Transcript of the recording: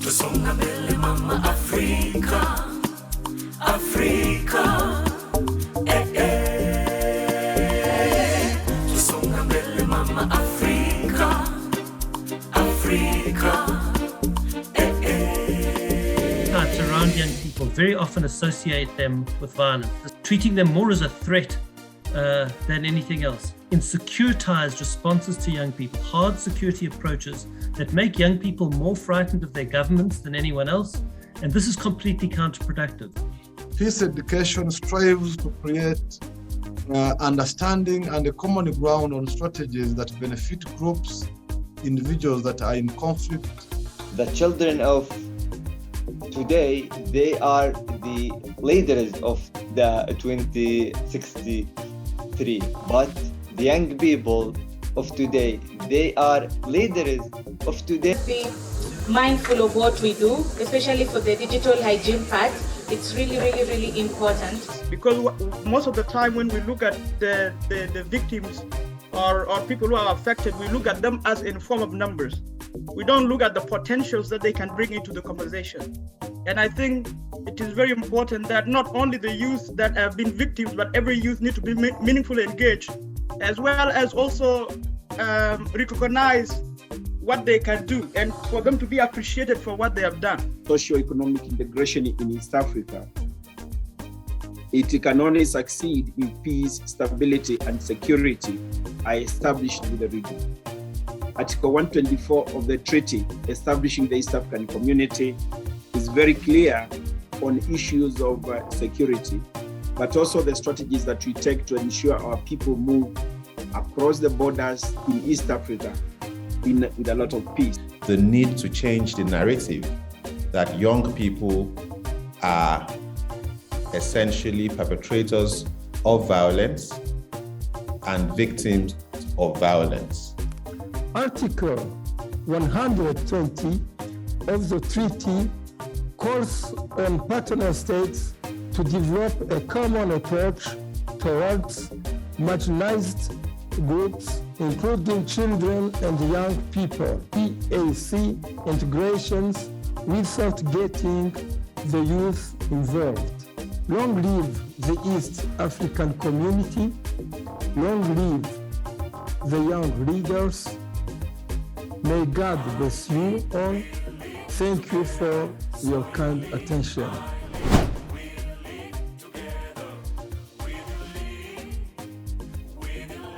Tusonga mbele mama Afrika, Afrika, Tusonga mbele mama Afrika, Afrika, Around young people very often associate them with violence, treating them more as a threat than anything else. In securitized responses to young people, hard security approaches that make young people more frightened of their governments than anyone else, and this is completely counterproductive. Peace education strives to create understanding and a common ground on strategies that benefit groups, individuals that are in conflict. The children of today, they are the leaders of the 2063, but the young people of today, they are leaders of today. Be mindful of what we do, especially for the digital hygiene part. It's really important. Because most of the time when we look at the victims or people who are affected, we look at them as in form of numbers. We don't look at the potentials that they can bring into the conversation. And I think it is very important that not only the youth that have been victims, but every youth need to be meaningfully engaged, as well as also recognize what they can do and for them to be appreciated for what they have done. Socio-economic integration in East Africa, it can only succeed if peace, stability, and security are established in the region. Article 124 of the treaty establishing the East African Community is very clear on issues of security, but also the strategies that we take to ensure our people move across the borders in East Africa with a lot of peace. The need to change the narrative that young people are essentially perpetrators of violence and victims of violence. Article 120 of the treaty calls on partner states to develop a common approach towards marginalized groups, including children and young people, PAC integrations, without getting the youth involved. Long live the East African community, long live the young leaders. May God bless you all. Thank you for your kind attention.